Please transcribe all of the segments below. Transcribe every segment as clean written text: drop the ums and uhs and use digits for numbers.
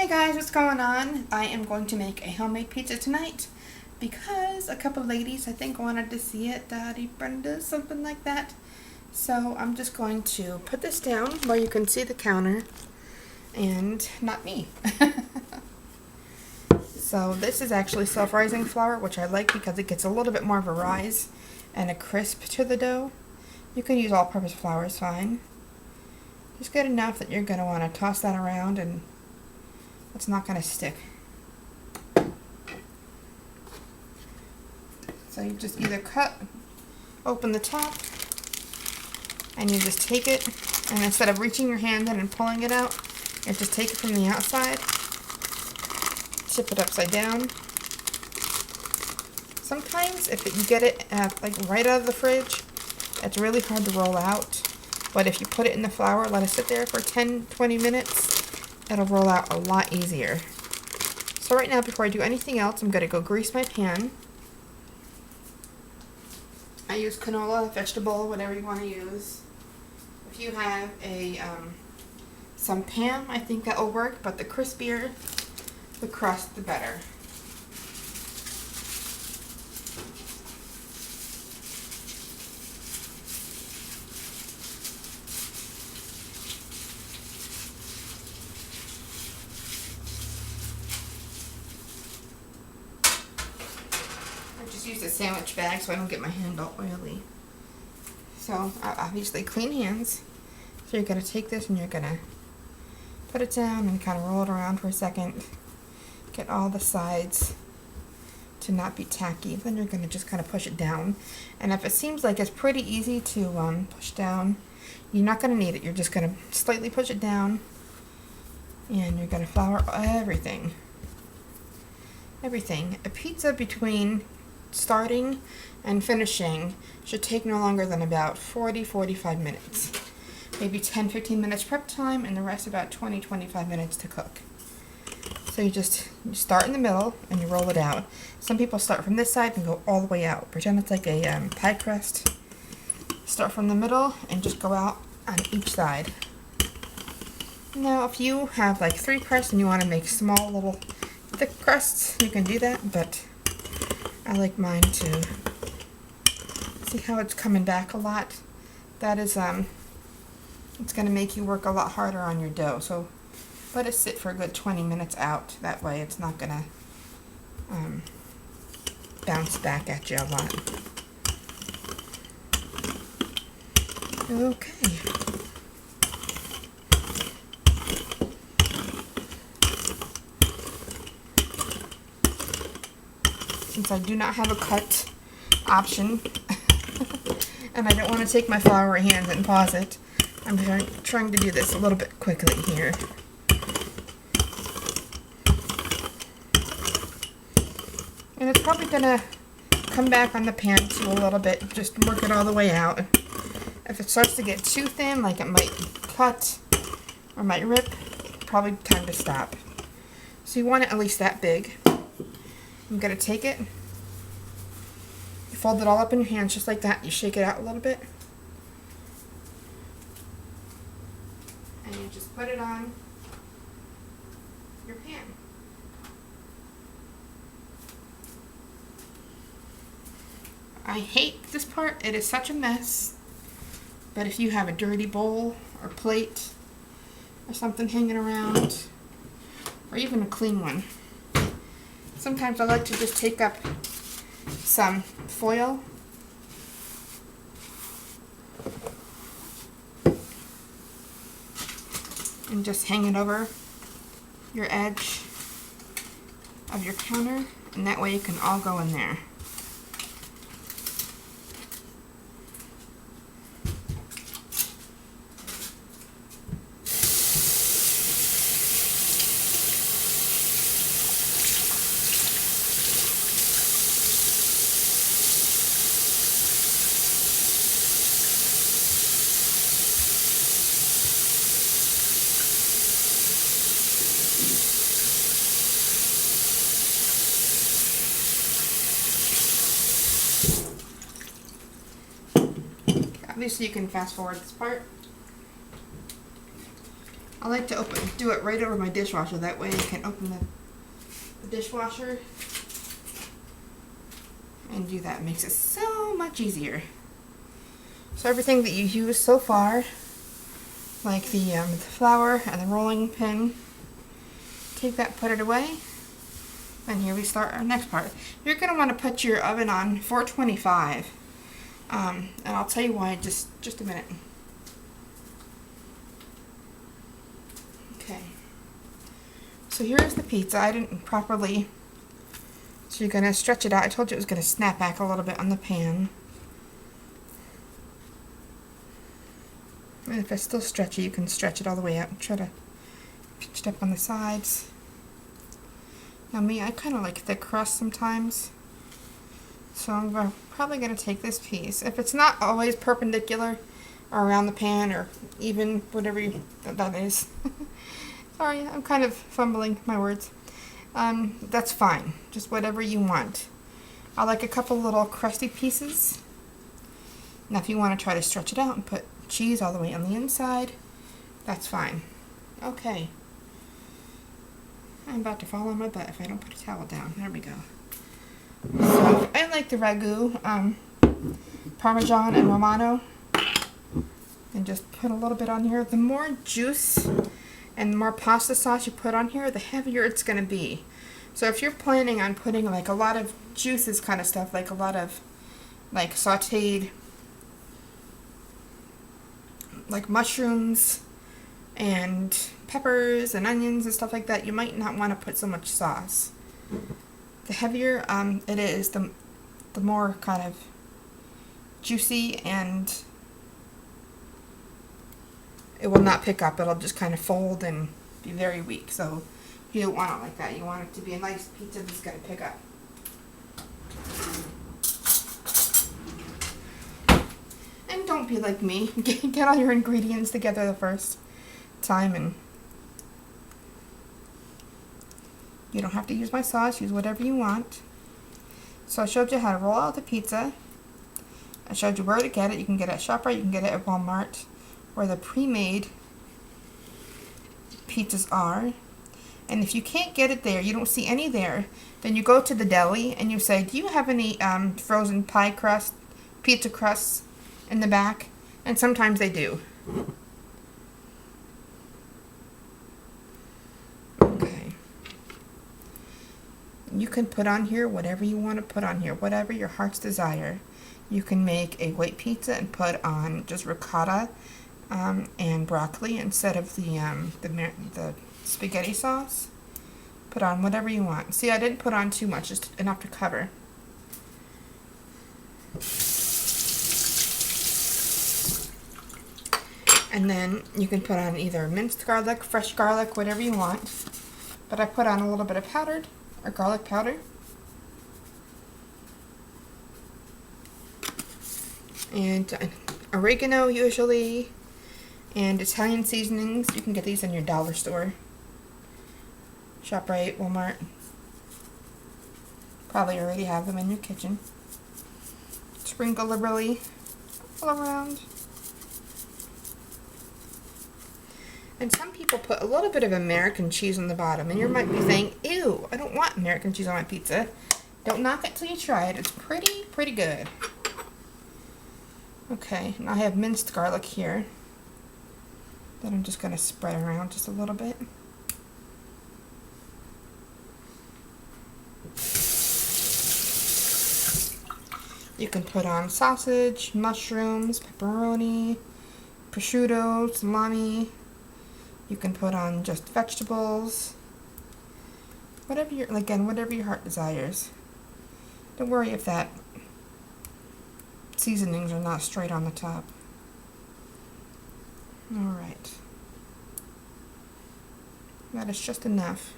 Hey guys, what's going on? I am going to make a homemade pizza tonight because a couple ladies I think wanted to see it, Daddy Brenda, something like that. So I'm just going to put this down where you can see the counter and not me. So this is actually self-rising flour, which I like because it gets a little bit more of a rise and a crisp to the dough. You can use all-purpose flour, it's fine. Just good enough that you're going to want to toss that around and it's not going to stick. So you just either open the top, and you just take it, and instead of reaching your hand in and pulling it out, you just take it from the outside, tip it upside down. Sometimes if you get it like right out of the fridge, it's really hard to roll out. But if you put it in the flour, let it sit there for 10-20 minutes, it'll roll out a lot easier. So right now, before I do anything else, I'm going to go grease my pan. I use canola, vegetable, whatever you want to use. If you have some Pam, I think that will work, but the crispier the crust, the better. I just use a sandwich bag so I don't get my hand all oily. So obviously clean hands. So you're going to take this and you're going to put it down and kind of roll it around for a second. Get all the sides to not be tacky. Then you're going to just kind of push it down. And if it seems like it's pretty easy to push down, you're not going to need it. You're just going to slightly push it down. And you're going to flour everything. Everything. A pizza between starting and finishing should take no longer than about 40-45 minutes. Maybe 10-15 minutes prep time and the rest about 20-25 minutes to cook. So you start in the middle and you roll it out. Some people start from this side and go all the way out. Pretend it's like a pie crust. Start from the middle and just go out on each side. Now if you have like 3 crusts and you want to make small little thick crusts, you can do that, but I like mine to see how it's coming back a lot. That is it's going to make you work a lot harder on your dough. So let it sit for a good 20 minutes out. That way it's not going to bounce back at you a lot. Okay. Since I do not have a cut option, and I don't want to take my floury hands and pause it, I'm trying to do this a little bit quickly here. And it's probably going to come back on the pan too a little bit, just work it all the way out. If it starts to get too thin, like it might cut or might rip, probably time to stop. So you want it at least that big. I'm going to take it, you fold it all up in your hands just like that, you shake it out a little bit, and you just put it on your pan. I hate this part, it is such a mess, but if you have a dirty bowl or plate or something hanging around, or even a clean one, sometimes I like to just take up some foil and just hang it over your edge of your counter, and that way it can all go in there. Obviously you can fast forward this part. I like to do it right over my dishwasher. That way I can open the dishwasher and do that. It makes it so much easier. So everything that you used so far, like the flour and the rolling pin, take that, put it away, and here we start our next part. You're going to want to put your oven on 425, and I'll tell you why in just a minute. Okay, so here's the pizza. I didn't properly, so you're going to stretch it out. I told you it was going to snap back a little bit on the pan. And if it's still stretchy, you can stretch it all the way up. Try to pitch it up on the sides. Now me, I kind of like thick crust sometimes. So I'm probably going to take this piece. If it's not always perpendicular or around the pan or even whatever that is. Sorry, I'm kind of fumbling my words. That's fine. Just whatever you want. I like a couple little crusty pieces. Now if you want to try to stretch it out and put cheese all the way on the inside, that's fine. Okay. I'm about to fall on my butt if I don't put a towel down. There we go. So I like the ragu, Parmesan and Romano, and just put a little bit on here. The more juice and the more pasta sauce you put on here, the heavier it's going to be. So if you're planning on putting like a lot of juices kind of stuff, like a lot of like sauteed like mushrooms and peppers and onions and stuff like that, you might not want to put so much sauce. The heavier it is, the more kind of juicy, and it will not pick up. It'll just kind of fold and be very weak. So you don't want it like that. You want it to be a nice pizza that's going to pick up. And don't be like me. Get all your ingredients together the first time, and you don't have to use my sauce. Use whatever you want. So I showed you how to roll out the pizza. I showed you where to get it. You can get it at ShopRite. You can get it at Walmart, where the pre-made pizzas are. And if you can't get it there, you don't see any there, then you go to the deli and you say, do you have any frozen pie crust, pizza crusts in the back? And sometimes they do. Okay. You can put on here whatever you want to put on here, whatever your heart's desire. You can make a white pizza and put on just ricotta and broccoli instead of the spaghetti sauce. Put on whatever you want. See, I didn't put on too much, just enough to cover. And then you can put on either minced garlic, fresh garlic, whatever you want. But I put on a little bit of powdered, or garlic powder. And oregano usually. And Italian seasonings. You can get these in your dollar store. ShopRite, Walmart. Probably already have them in your kitchen. Sprinkle liberally all around. And some people put a little bit of American cheese on the bottom. And you might be saying, ew, I don't want American cheese on my pizza. Don't knock it till you try it. It's pretty good. Okay, and I have minced garlic here that I'm just going to spread around just a little bit. You can put on sausage, mushrooms, pepperoni, prosciutto, salami. You can put on just vegetables. Whatever your heart desires. Don't worry if that seasonings are not straight on the top. Alright. That is just enough.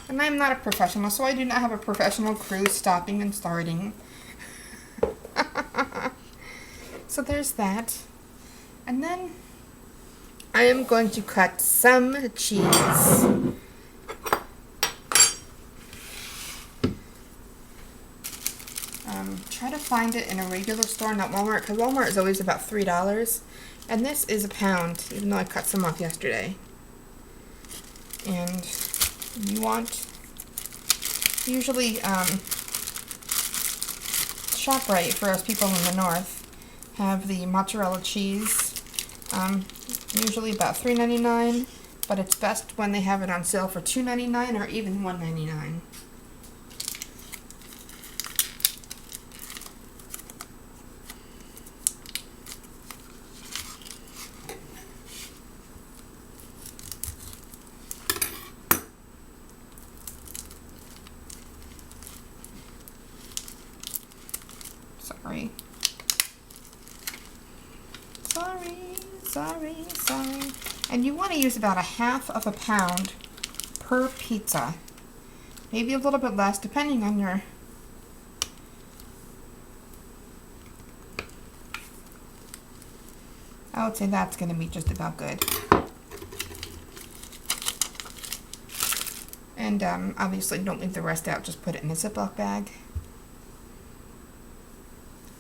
And I'm not a professional, so I do not have a professional crew stopping and starting. So there's that. And then I am going to cut some cheese. Try to find it in a regular store, not Walmart, because Walmart is always about $3. And this is a pound, even though I cut some off yesterday. And you want, usually, ShopRite, for us people in the north, have the mozzarella cheese, usually about $3.99, but it's best when they have it on sale for $2.99 or even $1.99. Sorry. And you want to use about 1/2 pound per pizza. Maybe a little bit less, depending on your... I would say that's going to be just about good. And obviously don't leave the rest out, just put it in a Ziploc bag.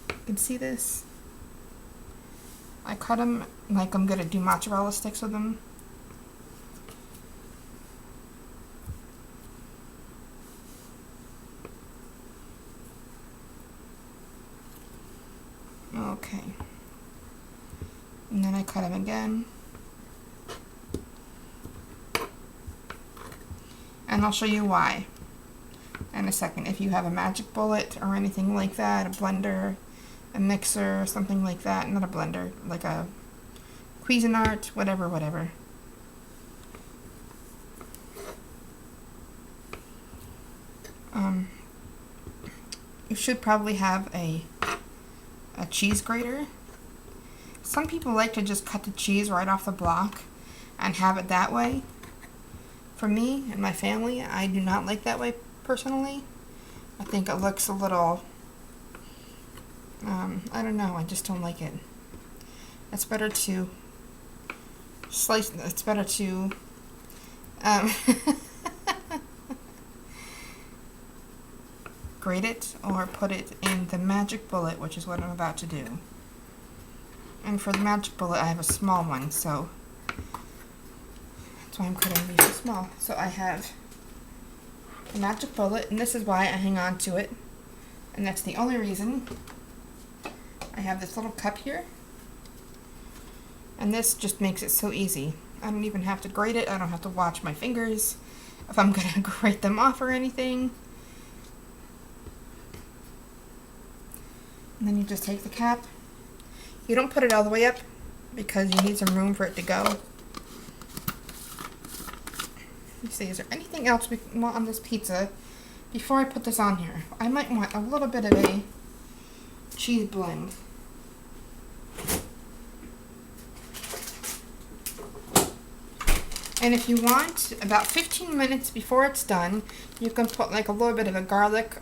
You can see this. I cut them like I'm going to do mozzarella sticks with them. Okay. And then I cut them again. And I'll show you why in a second. If you have a magic bullet or anything like that, a blender, a mixer, something like that, not a blender, like a Cuisinart, whatever. You should probably have a cheese grater. Some people like to just cut the cheese right off the block and have it that way. For me and my family, I do not like that way personally. I think it looks a little, I don't know, I just don't like it. It's better to slice, it's better to, grate it or put it in the magic bullet, which is what I'm about to do. And for the magic bullet, I have a small one, so that's why I'm cutting these so small. So I have a magic bullet, and this is why I hang on to it. And that's the only reason. I have this little cup here. And this just makes it so easy. I don't even have to grate it. I don't have to watch my fingers if I'm going to grate them off or anything. And then you just take the cap. You don't put it all the way up because you need some room for it to go. Let me see, is there anything else we want on this pizza before I put this on here? I might want a little bit of a cheese blend. And if you want, about 15 minutes before it's done, you can put like a little bit of a garlic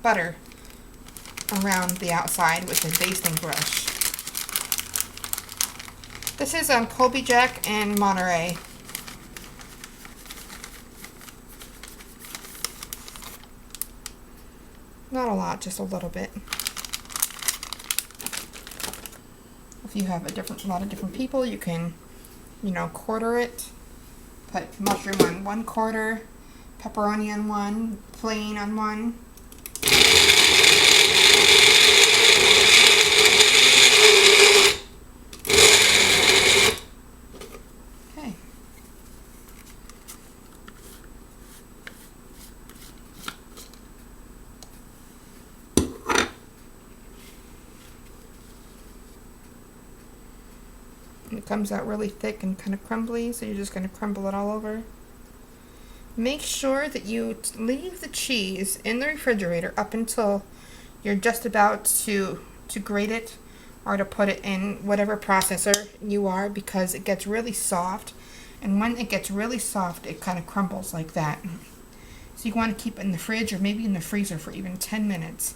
butter around the outside with a basting brush. This is Colby Jack and Monterey. Not a lot, just a little bit. If you have a lot of different people, you can, quarter it. Put mushroom on 1/4, pepperoni on 1, plain on 1. Okay. It comes out really thick and kind of crumbly, so you're just going to crumble it all over. Make sure that you leave the cheese in the refrigerator up until you're just about to grate it or to put it in whatever processor you are, because it gets really soft, and when it gets really soft it kind of crumbles like that. So you want to keep it in the fridge or maybe in the freezer for even 10 minutes,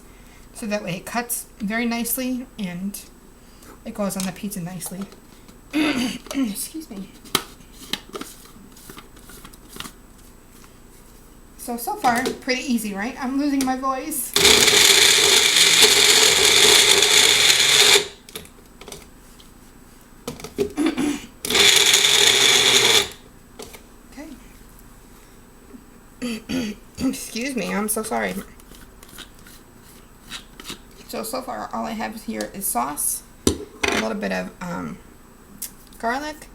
so that way it cuts very nicely and it goes on the pizza nicely. Excuse me. So far, pretty easy, right? I'm losing my voice. Excuse me, I'm so sorry. So far all I have here is sauce, a little bit of garlic,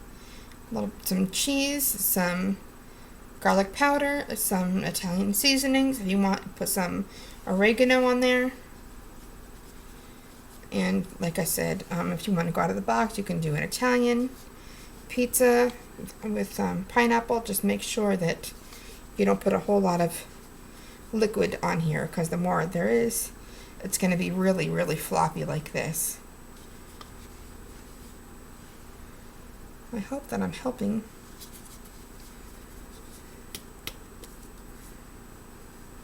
some cheese, some garlic powder, some Italian seasonings. If you want, put some oregano on there. And like I said, if you want to go out of the box, you can do an Italian pizza with pineapple. Just make sure that you don't put a whole lot of liquid on here, because the more there is, it's going to be really, really floppy like this. I hope that I'm helping.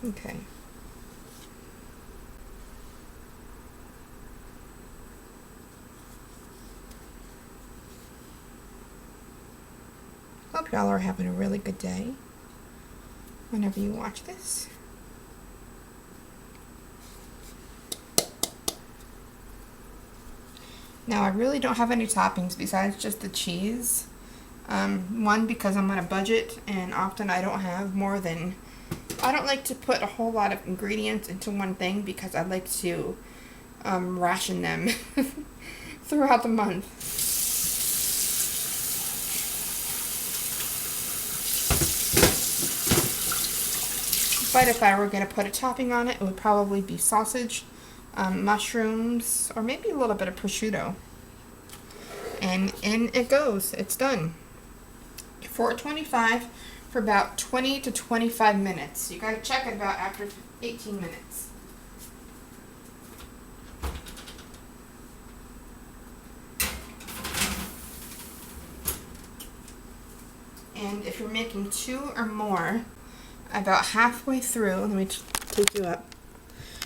Okay. Hope y'all are having a really good day whenever you watch this. Now I really don't have any toppings besides just the cheese. One, because I'm on a budget and often I don't have more than, I don't like to put a whole lot of ingredients into one thing because I like to ration them throughout the month. But if I were going to put a topping on it, it would probably be sausage, mushrooms, or maybe a little bit of prosciutto. And in it goes. It's done. $4.25 for about 20 to 25 minutes. You got to check it about after 18 minutes. And if you're making 2 or more, about halfway through, let me take you up.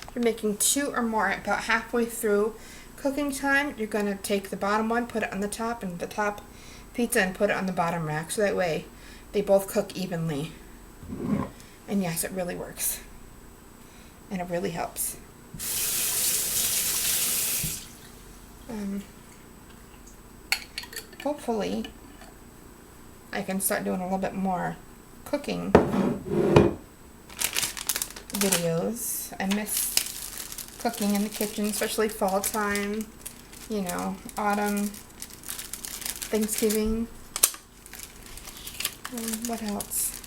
If you're making 2 or more, about halfway through cooking time, you're going to take the bottom one, put it on the top, and the top pizza, and put it on the bottom rack. So that way they both cook evenly. And yes, it really works. And it really helps. Hopefully, I can start doing a little bit more cooking videos. I miss cooking in the kitchen, especially fall time, you know, autumn, Thanksgiving. What else?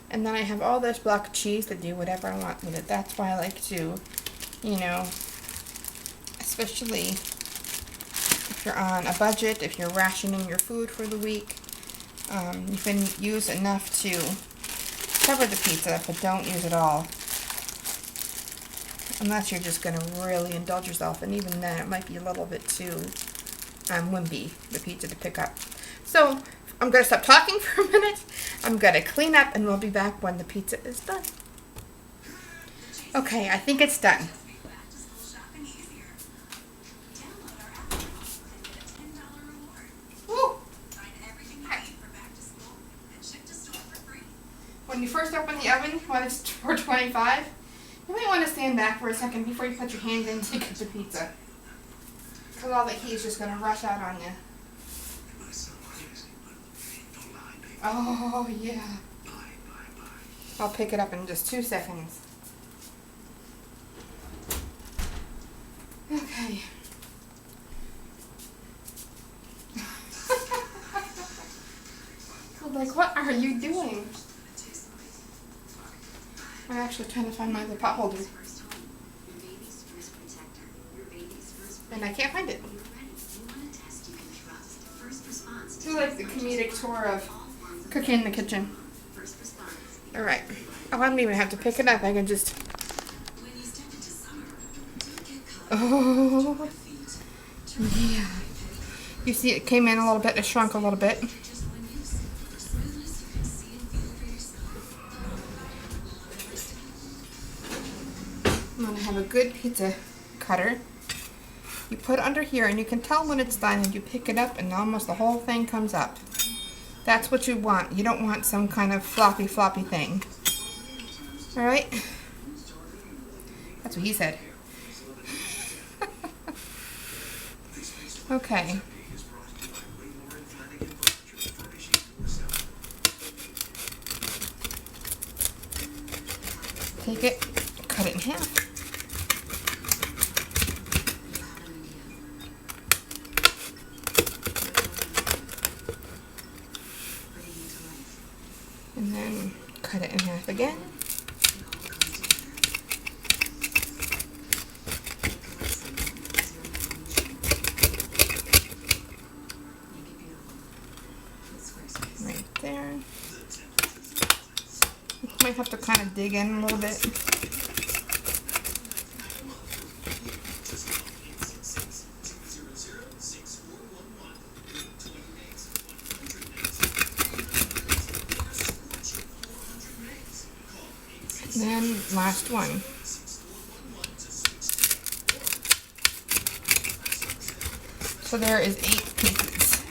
And then I have all this block cheese to do whatever I want with it. That's why I like to, you know, especially if you're on a budget, if you're rationing your food for the week, you can use enough to cover the pizza, but don't use it all. Unless you're just going to really indulge yourself, and even then it might be a little bit too wimpy, the pizza to pick up. So I'm going to stop talking for a minute. I'm going to clean up, and we'll be back when the pizza is done. Okay, I think it's done. When you first open the oven, when it's $4.25, you might want to stand back for a second before you put your hand in to get the pizza. Because all the heat is just going to rush out on you. Oh, yeah. I'll pick it up in just 2 seconds. Okay. I'm like, what are you doing? I'm actually trying to find my other pot holder. And I can't find it. It's like the comedic tour of cooking in the kitchen. Alright. Oh, I don't even have to pick it up. I can just... Oh. Yeah. You see it came in a little bit. It shrunk a little bit. I'm going to have a good pizza cutter. You put it under here, and you can tell when it's done, and you pick it up, and almost the whole thing comes up. That's what you want. You don't want some kind of floppy thing. Alright? That's what he said. Okay. take it, cut it in half. And then cut it in half again. Right there. Might have to kind of dig in a little bit. And then last one. So there is 8 pieces.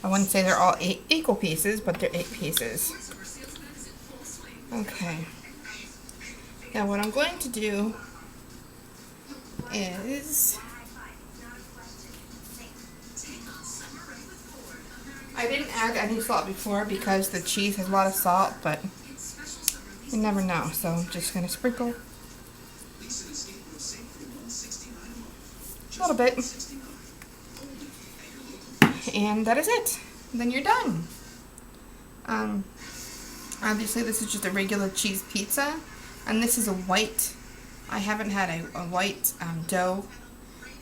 I wouldn't say they're all 8 equal pieces, but they're 8 pieces. Okay. Now what I'm going to do is, I didn't add any salt before because the cheese has a lot of salt, but you never know. So I'm just going to sprinkle a little bit. And that is it. And then you're done. Obviously this is just a regular cheese pizza, and this is a white. I haven't had a white dough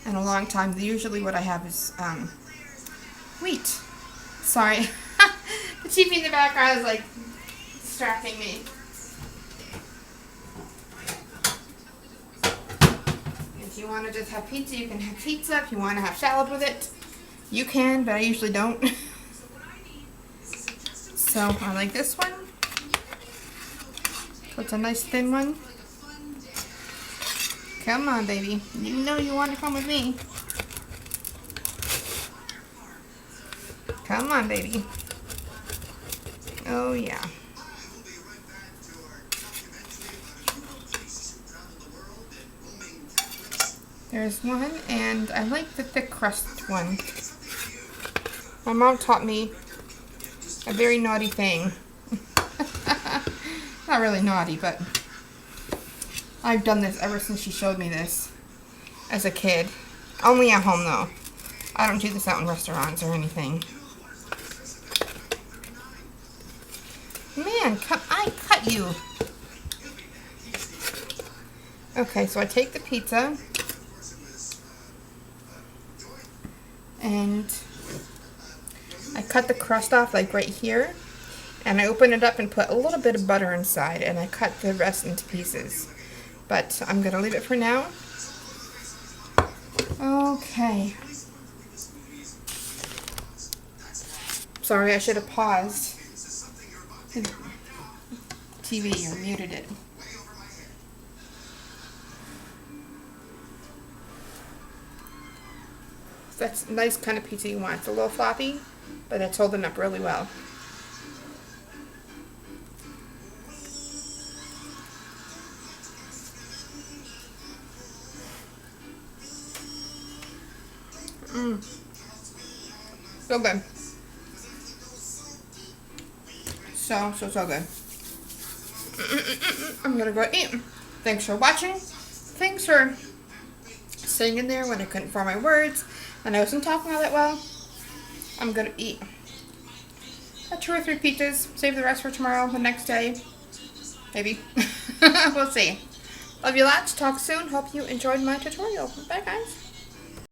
in a long time. Usually what I have is wheat. Sorry. The TV in the background is like distracting me. If you want to just have pizza, you can have pizza. If you want to have salad with it, you can, but I usually don't. So I like this one. So it's a nice thin one. Come on, baby. You know you want to come with me. Come on, baby. Oh, yeah. There's one, and I like the thick crust one. My mom taught me a very naughty thing. Not really naughty, but I've done this ever since she showed me this as a kid. Only at home, though. I don't do this out in restaurants or anything. Man, I cut you. Okay, so I take the pizza and I cut the crust off like right here, and I open it up and put a little bit of butter inside, and I cut the rest into pieces. But I'm gonna leave it for now. Okay. Sorry, I should have paused the TV or muted it. That's a nice kind of pizza you want. It's a little floppy, but it's holding up really well. So good. So good. I'm gonna go eat. Thanks for watching. Thanks for sitting in there when I couldn't form my words and I wasn't talking all that well. I'm gonna eat 2 or 3 pizzas. Save the rest for tomorrow, the next day. Maybe. We'll see. Love you lots. Talk soon. Hope you enjoyed my tutorial. Bye, guys.